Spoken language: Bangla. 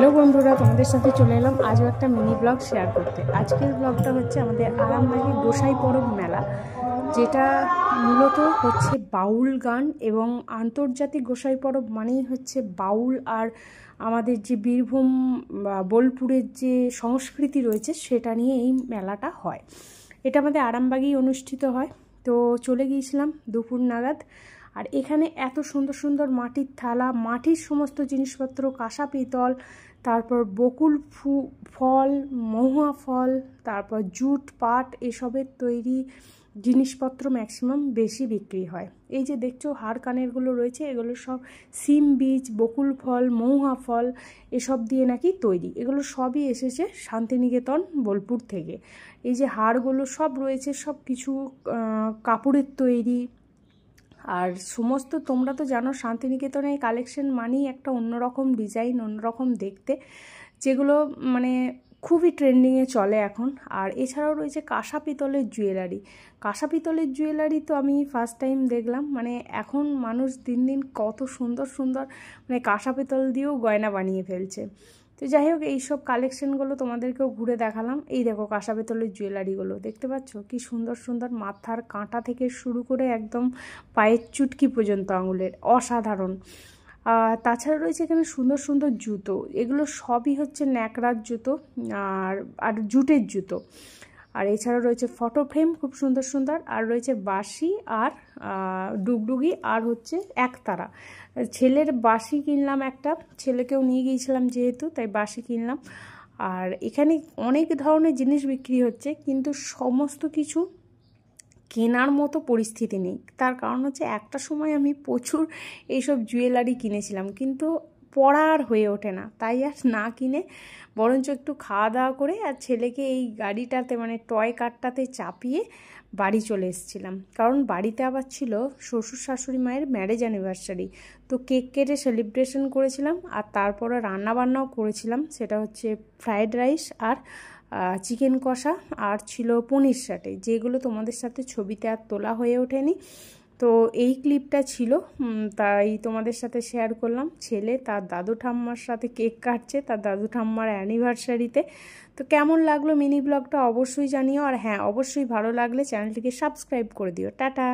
হ্যালো বন্ধুরা, তোমাদের সাথে চলে এলাম আজও একটা মিনি ব্লগ শেয়ার করতে। আজকের ব্লগটা হচ্ছে আমাদের আরামবাগের গোসাই পরব মেলা, যেটা মূলত হচ্ছে বাউল গান এবং আন্তর্জাতিক গোসাই পরব মানেই হচ্ছে বাউল আর আমাদের যে বীরভূম বোলপুরের যে সংস্কৃতি রয়েছে সেটা নিয়ে এই মেলাটা হয়। এটা আমাদের আরামবাগেই অনুষ্ঠিত হয়। তো চলে গিয়েছিলাম দুপুর নাগাদ। আর এখানে এত সুন্দর সুন্দর মাটির থালা, মাটির সমস্ত জিনিসপত্র, কাঁসা পিতল, তারপর বকুল ফল, মহুয়া ফল, তারপর জুট পাট এসবের তৈরি জিনিসপত্র ম্যাক্সিমাম বেশি বিক্রি হয়। এই যে দেখছো হার কানেরগুলো রয়েছে, এগুলো সব সিম বীজ, বকুল ফল, মহুয়া ফল এসব দিয়ে নাকি তৈরি। এগুলো সবই এসেছে শান্তিনিকেতন বোলপুর থেকে। এই যে হারগুলো সব রয়েছে, সব কিছু কাপড়ের তৈরি। আর সমস্ত তোমরা তো জানো শান্তিনিকেতনের কালেকশন মানেই একটা অন্যরকম ডিজাইন, অন্যরকম দেখতে, যেগুলো মানে খুবই ট্রেন্ডিংয়ে চলে এখন। আর এছাড়াও রয়েছে কাঁসা পিতলের জুয়েলারি। কাঁসা পিতলের জুয়েলারি তো আমি ফার্স্ট টাইম দেখলাম। মানে এখন মানুষ দিন দিন কত সুন্দর সুন্দর মানে কাঁসা পিতল দিয়েও গয়না বানিয়ে ফেলছে। তো যাই হোক, এইসব কালেকশনগুলো তোমাদেরকেও ঘুরে দেখালাম। এই দেখো কাঁসা পিতলের জুয়েলারিগুলো দেখতে পাচ্ছ, কি সুন্দর সুন্দর, মাথার কাঁটা থেকে শুরু করে একদম পায়ের চুটকি পর্যন্ত আঙুলের, অসাধারণ। তাছাড়া রয়েছে এখানে সুন্দর সুন্দর জুতো। এগুলো সবই হচ্ছে ন্যাকড়ার জুতো আর জুটের জুতো। আর এছাড়া রয়েছে ফটো ফ্রেম খুব সুন্দর সুন্দর। আর রয়েছে বাঁশি আর ডুগডুগি আর হচ্ছে একতারা। ছেলের বাঁশি কিনলাম একটা, ছেলেকেও নিয়ে গিয়েছিলাম যেহেতু, তাই বাঁশি কিনলাম। আর এখানে অনেক ধরনের জিনিস বিক্রি হচ্ছে, কিন্তু সমস্ত কিছু কেনার মতো পরিস্থিতি নেই। তার কারণ হচ্ছে একটা সময় আমি প্রচুর এইসব জুয়েলারি কিনেছিলাম, কিন্তু পড়া আর হয়ে ওঠে না, তাই আর না কিনে বরঞ্চ একটু খাওয়া দাওয়া করে আর ছেলেকে এই গাড়িটাতে মানে টয় কারটাতে চাপিয়ে বাড়ি চলে এসেছিলাম। কারণ বাড়িতে আবার ছিল শ্বশুর শাশুড়ি মায়ের ম্যারেজ অ্যানিভার্সারি। তো কেক কেটে সেলিব্রেশন করেছিলাম, আর তারপরে রান্নাবান্নাও করেছিলাম। সেটা হচ্ছে ফ্রায়েড রাইস আর চিকেন কষা, আর ছিল পনির সাটে, যেগুলো তোমাদের সাথে ছবিতে আর তোলা হয়ে ওঠেনি। তো এই ক্লিপটা ছিল, তাই তোমাদের সাথে শেয়ার করলাম। ছেলে তার দাদু ঠাম্মার সাথে কেক কাটছে তার দাদু ঠাম্মার অ্যানিভার্সারিতে। তো কেমন লাগলো মিনি ব্লগটা অবশ্যই জানিও। আর হ্যাঁ, অবশ্যই ভালো লাগলে চ্যানেলটিকে সাবস্ক্রাইব করে দিও। টাটা।